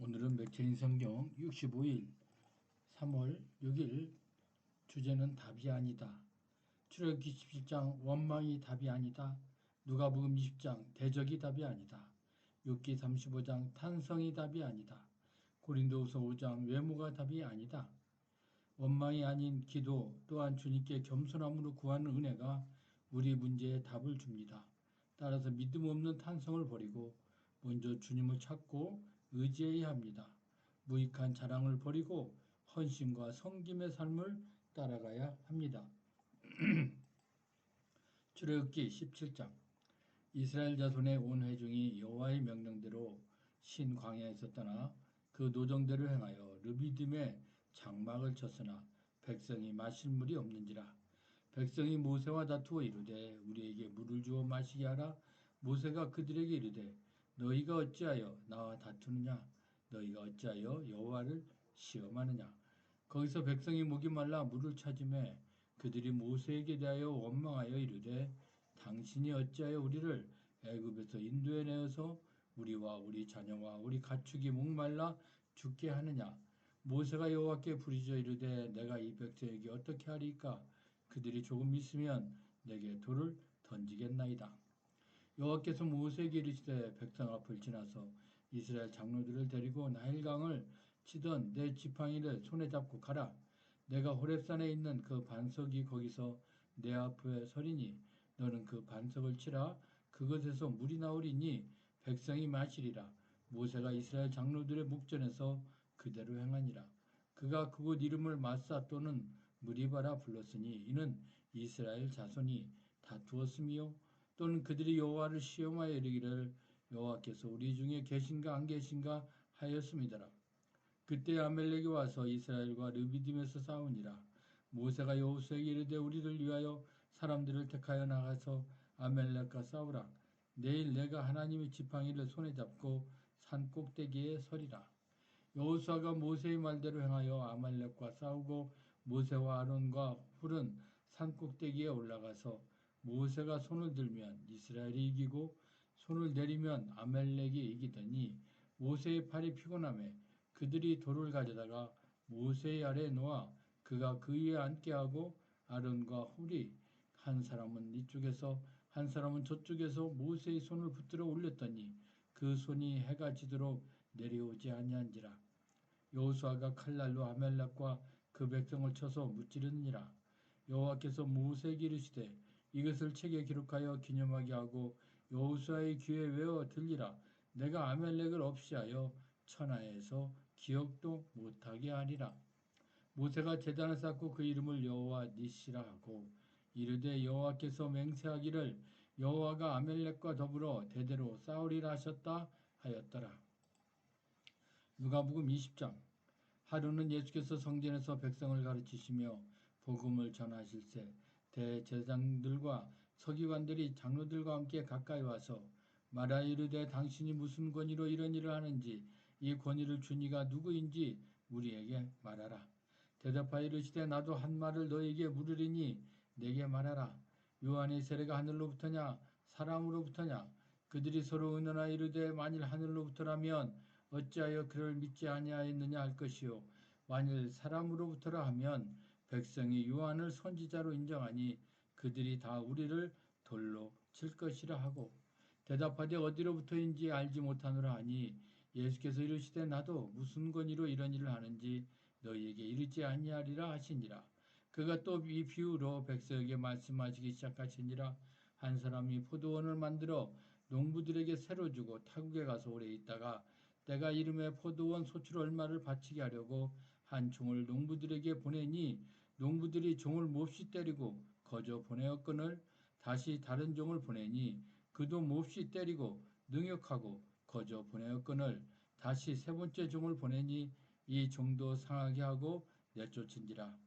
오늘은 맥체인 성경 65일 3월 6일 주제는 답이 아니다. 출애굽기 17장 원망이 답이 아니다. 누가복음 20장 대적이 답이 아니다. 욥기 35장 탄성이 답이 아니다. 고린도후서 5장 외모가 답이 아니다. 원망이 아닌 기도 또한 주님께 겸손함으로 구하는 은혜가 우리 문제에 답을 줍니다. 따라서 믿음 없는 탄성을 버리고 먼저 주님을 찾고 의지해야 합니다. 무익한 자랑을 버리고 헌신과 섬김의 삶을 따라가야 합니다. 출애굽기 17장 이스라엘 자손의 온 회중이 여호와의 명령대로 신 광야에서 떠나 그 노정대로 행하여 르비딤에 장막을 쳤으나 백성이 마실 물이 없는지라. 백성이 모세와 다투어 이르되 우리에게 물을 주어 마시게 하라. 모세가 그들에게 이르되 너희가 어찌하여 나와 다투느냐. 너희가 어찌하여 여호와를 시험하느냐. 거기서 백성이 목이 말라 물을 찾으매 그들이 모세에게 대하여 원망하여 이르되 당신이 어찌하여 우리를 애굽에서 인도해 내어서 우리와 우리 자녀와 우리 가축이 목말라 죽게 하느냐. 모세가 여호와께 부르짖어 이르되 내가 이 백성에게 어떻게 하리까. 그들이 조금 있으면 내게 돌을 던지겠나이다. 여호와께서 모세에게 이르시되 백성 앞을 지나서 이스라엘 장로들을 데리고 나일강을 치던 내 지팡이를 손에 잡고 가라. 내가 호렙산에 있는 그 반석이 거기서 내 앞에 서리니 너는 그 반석을 치라. 그것에서 물이 나오리니 백성이 마시리라. 모세가 이스라엘 장로들의 목전에서 그대로 행하니라. 그가 그곳 이름을 마사 또는 무리바라 불렀으니 이는 이스라엘 자손이 다투었음이요 또는 그들이 여호와를 시험하여 이르기를 여호와께서 우리 중에 계신가 안 계신가 하였음이더라. 그때 아멜렉이 와서 이스라엘과 르비딤에서 싸우니라. 모세가 여호수아에게 이르되 우리를 위하여 사람들을 택하여 나가서 아멜렉과 싸우라. 내일 내가 하나님의 지팡이를 손에 잡고 산 꼭대기에 서리라. 여호수아가 모세의 말대로 행하여 아말렉과 싸우고 모세와 아론과 훌은 산 꼭대기에 올라가서 모세가 손을 들면 이스라엘이 이기고 손을 내리면 아말렉이 이기더니 모세의 팔이 피곤하매 그들이 돌을 가져다가 모세의 아래에 놓아 그가 그 위에 앉게 하고 아론과 훌이 한 사람은 이쪽에서 한 사람은 저쪽에서 모세의 손을 붙들어 올렸더니 그 손이 해가 지도록 내려오지 아니한지라. 여호수아가 칼날로 아멜렉과 그 백성을 쳐서 무찌르니라. 여호와께서 모세에게 이르시되 이것을 책에 기록하여 기념하게 하고 여호수아의 귀에 외어 들리라. 내가 아멜렉을 없이하여 천하에서 기억도 못하게 하리라. 모세가 제단을 쌓고 그 이름을 여호와 니시라 하고 이르되 여호와께서 맹세하기를 여호와가 아멜렉과 더불어 대대로 싸우리라 하셨다 하였더라. 누가복음 20장 하루는 예수께서 성전에서 백성을 가르치시며 복음을 전하실세 대제사장들과 서기관들이 장로들과 함께 가까이 와서 말하여 이르되 당신이 무슨 권위로 이런 일을 하는지 이 권위를 준 이가 누구인지 우리에게 말하라. 대답하여 이르시되 나도 한 말을 너에게 물으리니 내게 말하라. 요한의 세례가 하늘로부터냐 사람으로부터냐. 그들이 서로 의논하여 이르되 만일 하늘로부터라면 어찌하여 그를 믿지 아니하였느냐 할 것이요 만일 사람으로부터라 하면 백성이 요한을 선지자로 인정하니 그들이 다 우리를 돌로 칠 것이라 하고 대답하되 어디로부터인지 알지 못하노라 하니 예수께서 이르시되 나도 무슨 권위로 이런 일을 하는지 너희에게 이르지 아니하리라 하시니라. 그가 또 이 비유로 백성에게 말씀하시기 시작하시니라. 한 사람이 포도원을 만들어 농부들에게 새로 주고 타국에 가서 오래 있다가 때가 이름에 포도원 소출 얼마를 바치게 하려고 한 종을 농부들에게 보내니 농부들이 종을 몹시 때리고 거저 보내었거늘 다시 다른 종을 보내니 그도 몹시 때리고 능욕하고 거저 보내었거늘 다시 세 번째 종을 보내니 이 종도 상하게 하고 내쫓은지라.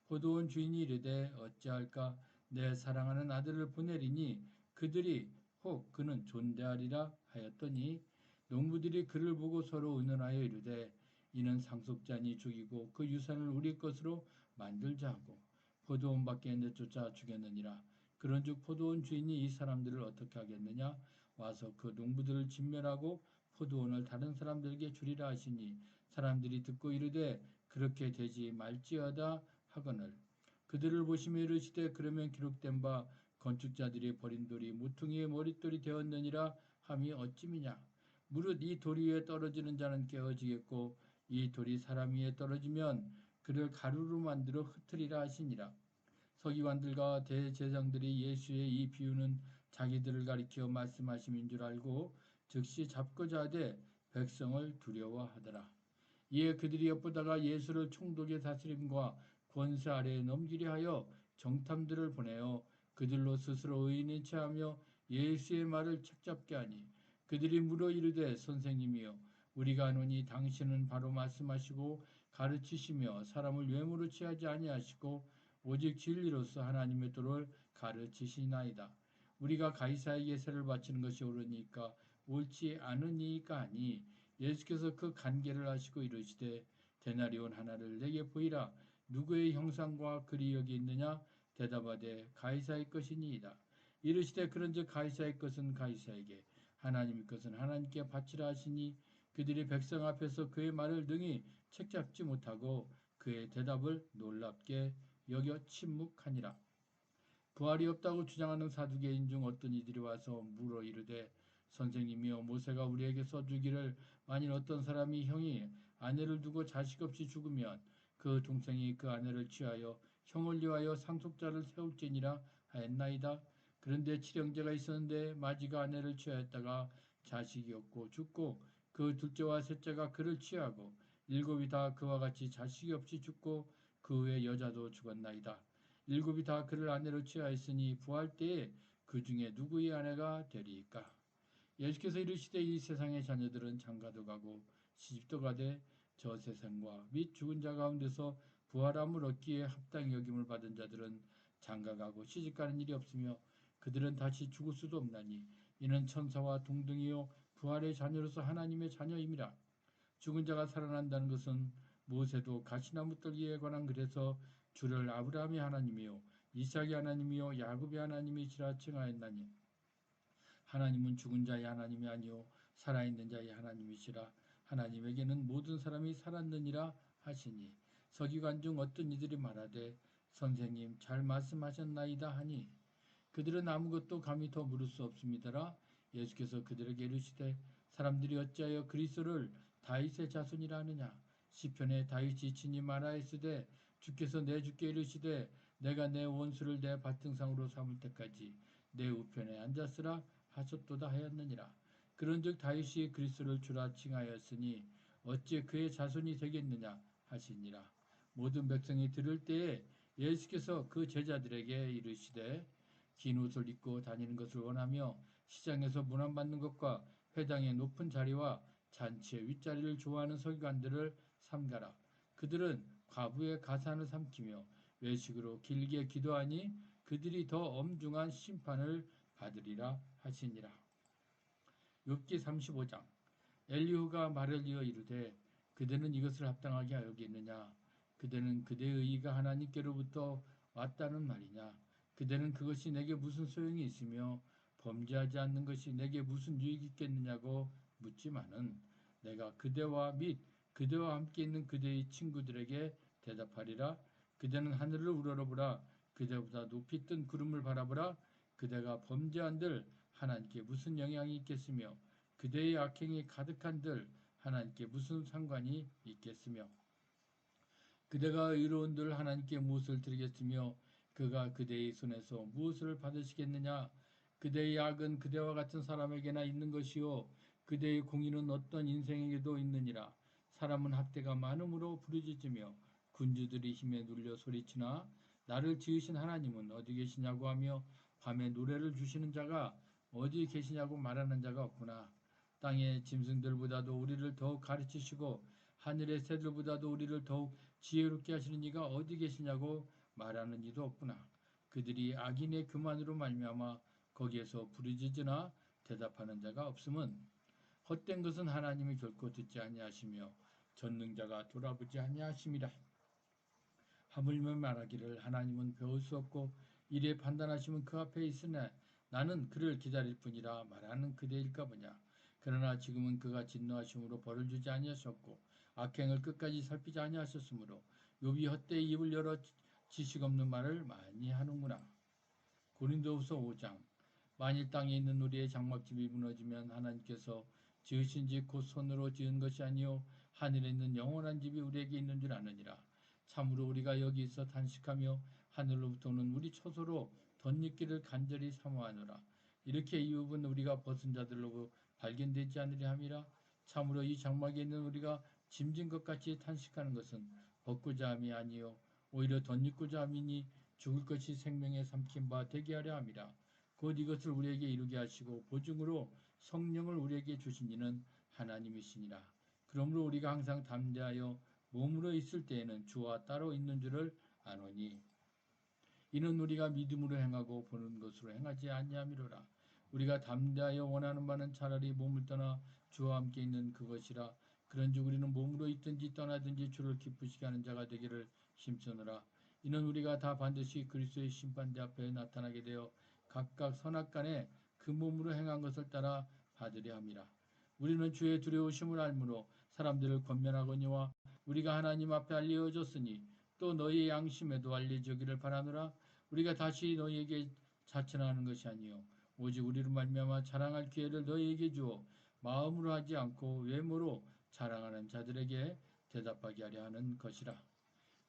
포도원 주인이 이르되 어찌할까 내 사랑하는 아들을 보내리니 그들이 혹 그는 존대하리라 하였더니 농부들이 그를 보고 서로 의논하여 이르되 이는 상속자니 죽이고 그 유산을 우리 것으로 만들자 하고 포도원 밖에 내쫓아 죽였느니라. 그런즉 포도원 주인이 이 사람들을 어떻게 하겠느냐. 와서 그 농부들을 진멸하고 포도원을 다른 사람들에게 주리라 하시니 사람들이 듣고 이르되 그렇게 되지 말지어다 하거늘 그들을 보시며 이르시되 그러면 기록된 바 건축자들이 버린 돌이 모퉁이의 머릿돌이 되었느니라 함이 어찌미냐 무릇 이 돌 위에 떨어지는 자는 깨어지겠고 이 돌이 사람 위에 떨어지면 그를 가루로 만들어 흩으리라 하시니라. 서기관들과 대제장들이 예수의 이 비유는 자기들을 가리켜 말씀하심인 줄 알고 즉시 잡고자 하되 백성을 두려워하더라. 이에 그들이 엿보다가 예수를 총독의 다스림과 권세 아래에 넘기려 하여 정탐들을 보내어 그들로 스스로 의인인 체하며 예수의 말을 책잡게 하니 그들이 물어 이르되 선생님이여 우리가 아노니 당신은 바로 말씀하시고 가르치시며 사람을 외모로 취하지 아니하시고 오직 진리로서 하나님의 도를 가르치시나이다. 우리가 가이사에게 세를 바치는 것이 옳으니까 옳지 않으니까 하니 예수께서 그 간계를 하시고 이르시되 데나리온 하나를 내게 보이라. 누구의 형상과 글이 여기 있느냐? 대답하되 가이사의 것이니이다. 이르시되 그런즉 가이사의 것은 가이사에게 하나님의 것은 하나님께 바치라 하시니 그들이 백성 앞에서 그의 말을 능히 책잡지 못하고 그의 대답을 놀랍게 여겨 침묵하니라. 부활이 없다고 주장하는 사두개인 중 어떤 이들이 와서 물어 이르되 선생님이여 모세가 우리에게 써주기를 만일 어떤 사람이 형이 아내를 두고 자식 없이 죽으면 그 동생이 그 아내를 취하여 형을 위하여 상속자를 세울지니라 하였나이다. 그런데 칠형제가 있었는데 마지가 아내를 취하였다가 자식이 없고 죽고 그 둘째와 셋째가 그를 취하고 일곱이 다 그와 같이 자식이 없이 죽고 그 후에 여자도 죽었나이다. 일곱이 다 그를 아내로 취하였으니 부활 때에 그 중에 누구의 아내가 되리이까? 예수께서 이르시되 이 세상의 자녀들은 장가도 가고 시집도 가되 저 세상과 및 죽은 자 가운데서 부활함을 얻기에 합당히 여김을 받은 자들은 장가가고 시집가는 일이 없으며 그들은 다시 죽을 수도 없나니 이는 천사와 동등이요 부활의 자녀로서 하나님의 자녀임이라. 죽은 자가 살아난다는 것은 모세도 가시나무 떨기에 관한 글에서 주를 아브라함의 하나님이요 이삭의 하나님이요 야곱의 하나님이시라 칭하였나니 하나님은 죽은 자의 하나님이 아니요 살아있는 자의 하나님이시라. 하나님에게는 모든 사람이 살았느니라 하시니 서기관 중 어떤 이들이 말하되 선생님 잘 말씀하셨나이다 하니 그들은 아무것도 감히 더 물을 수 없습니다라. 예수께서 그들에게 이르시되 사람들이 어찌하여 그리스도를 다윗의 자손이라 하느냐. 시편에 다윗이 친히 말하였으되 주께서 내 주께 이르시되 내가 내 원수를 내 발등상으로 삼을 때까지 내 우편에 앉았으라 하셨도다 하였느니라. 그런즉 다윗이 그리스도를 주라 칭하였으니 어찌 그의 자손이 되겠느냐 하시니라. 모든 백성이 들을 때에 예수께서 그 제자들에게 이르시되 긴 옷을 입고 다니는 것을 원하며 시장에서 문안받는 것과 회당의 높은 자리와 잔치의 윗자리를 좋아하는 서기관들을 삼가라. 그들은 과부의 가산을 삼키며 외식으로 길게 기도하니 그들이 더 엄중한 심판을 받으리라 하시니라. 욥기 35장 엘리후가 말을 이어 이르되 그대는 이것을 합당하게 여기느냐 그대는 그대의 의의가 하나님께로부터 왔다는 말이냐 그대는 그것이 내게 무슨 소용이 있으며 범죄하지 않는 것이 내게 무슨 유익이 있겠느냐고 묻지만은 내가 그대와 및 그대와 함께 있는 그대의 친구들에게 대답하리라. 그대는 하늘을 우러러보라. 그대보다 높이 뜬 구름을 바라보라. 그대가 범죄한들 하나님께 무슨 영향이 있겠으며 그대의 악행이 가득한들 하나님께 무슨 상관이 있겠으며 그대가 의로운들 하나님께 무엇을 드리겠으며 그가 그대의 손에서 무엇을 받으시겠느냐. 그대의 악은 그대와 같은 사람에게나 있는 것이요 그대의 공의는 어떤 인생에게도 있느니라. 사람은 학대가 많음으로 부르짖으며 군주들이 힘에 눌려 소리치나 나를 지으신 하나님은 어디 계시냐고 하며 밤에 노래를 주시는 자가 어디 계시냐고 말하는 자가 없구나. 땅의 짐승들보다도 우리를 더욱 가르치시고 하늘의 새들보다도 우리를 더욱 지혜롭게 하시는 이가 어디 계시냐고 말하는 이도 없구나. 그들이 악인의 교만으로 말미암아 거기에서 부르짖으나 대답하는 자가 없음은 헛된 것은 하나님이 결코 듣지 아니하시며 전능자가 돌아보지 아니하심이라. 하물며 말하기를 하나님은 배울 수 없고 이래 판단하시면 그 앞에 있으나 나는 그를 기다릴 뿐이라 말하는 그대일까 보냐. 그러나 지금은 그가 진노하심으로 벌을 주지 아니하셨고 악행을 끝까지 살피지 아니하셨으므로 욥이 헛되이 입을 열어 지식 없는 말을 많이 하는구나. 고린도후서 5장. 만일 땅에 있는 우리의 장막집이 무너지면 하나님께서 지으신 집 곧 손으로 지은 것이 아니요 하늘에 있는 영원한 집이 우리에게 있는 줄 아느니라. 참으로 우리가 여기 있어 탄식하며 하늘로부터 오는 우리 초소로 덧입기를 간절히 사모하노라. 이렇게 이웃은 우리가 벗은 자들로 발견되지 않으려 함이라. 참으로 이 장막에 있는 우리가 짐진 것 같이 탄식하는 것은 벗고자 함이 아니요 오히려 덧입고자 함이니 죽을 것이 생명에 삼킨 바 되게 하려 함이라. 곧 이것을 우리에게 이루게 하시고 보증으로 성령을 우리에게 주신 이는 하나님이시니라. 그러므로 우리가 항상 담대하여 몸으로 있을 때에는 주와 따로 있는 줄을 아노니 이는 우리가 믿음으로 행하고 보는 것으로 행하지 아니함이로라. 우리가 담대하여 원하는 바는 차라리 몸을 떠나 주와 함께 있는 그것이라. 그런즉 우리는 몸으로 있든지 떠나든지 주를 기쁘시게 하는 자가 되기를 힘쓰노라. 이는 우리가 다 반드시 그리스도의 심판대 앞에 나타나게 되어 각각 선악간에 그 몸으로 행한 것을 따라 받으려 함이라. 우리는 주의 두려우심을 알므로 사람들을 권면하거니와 우리가 하나님 앞에 알려졌으니 또 너희의 양심에도 알려지기를 바라노라. 우리가 다시 너희에게 자천하는 것이 아니요 오직 우리로 말미암아 자랑할 기회를 너희에게 주어 마음으로 하지 않고 외모로 자랑하는 자들에게 대답하게 하려 하는 것이라.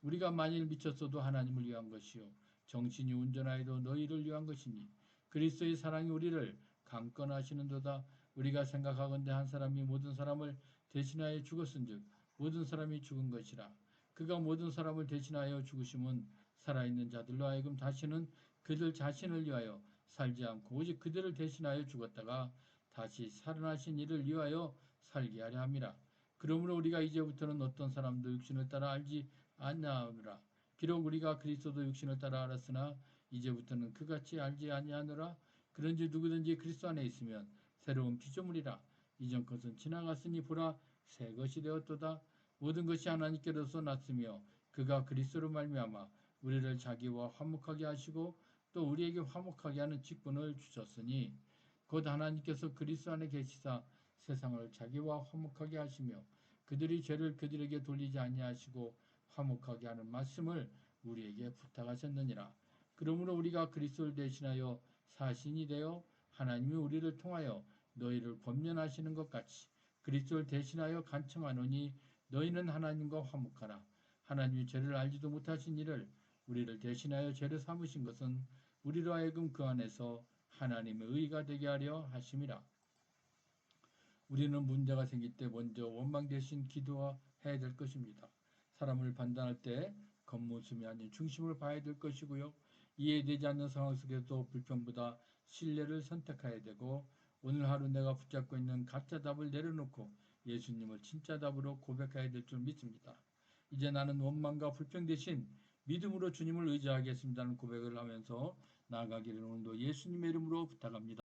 우리가 만일 미쳤어도 하나님을 위한 것이요 정신이 온전하여도 너희를 위한 것이니 그리스도의 사랑이 우리를 강권하시는도다. 우리가 생각하건대 한 사람이 모든 사람을 대신하여 죽었은즉 모든 사람이 죽은 것이라. 그가 모든 사람을 대신하여 죽으심은 살아있는 자들로 하여금 다시는 그들 자신을 위하여 살지 않고 오직 그들을 대신하여 죽었다가 다시 살아나신 이를 위하여 살게 하려 함이라. 그러므로 우리가 이제부터는 어떤 사람도 육신을 따라 알지 아니하노라. 비록 우리가 그리스도도 육신을 따라 알았으나 이제부터는 그같이 알지 아니하노라. 그런지 누구든지 그리스도 안에 있으면 새로운 피조물이라. 이전 것은 지나갔으니 보라 새 것이 되었도다. 모든 것이 하나님께로서 났으며 그가 그리스도로 말미암아 우리를 자기와 화목하게 하시고 또 우리에게 화목하게 하는 직분을 주셨으니 곧 하나님께서 그리스도 안에 계시사 세상을 자기와 화목하게 하시며 그들이 죄를 그들에게 돌리지 아니하시고 화목하게 하는 말씀을 우리에게 부탁하셨느니라. 그러므로 우리가 그리스도를 대신하여 사신이 되어 하나님이 우리를 통하여 너희를 권면하시는 것 같이 그리스도를 대신하여 간청하노니 너희는 하나님과 화목하라. 하나님이 죄를 알지도 못하신 이를 우리를 대신하여 죄를 삼으신 것은 우리로 하여금 그 안에서 하나님의 의가 되게 하려 하심이라. 우리는 문제가 생길 때 먼저 원망 대신 기도해야 될 것입니다. 사람을 판단할 때 겉모습이 아닌 중심을 봐야 될 것이고요. 이해되지 않는 상황 속에서 불평보다 신뢰를 선택해야 되고 오늘 하루 내가 붙잡고 있는 가짜 답을 내려놓고 예수님을 진짜 답으로 고백해야 될 줄 믿습니다. 이제 나는 원망과 불평 대신 믿음으로 주님을 의지하겠습니다는 고백을 하면서 나아가기를 오늘도 예수님의 이름으로 부탁합니다.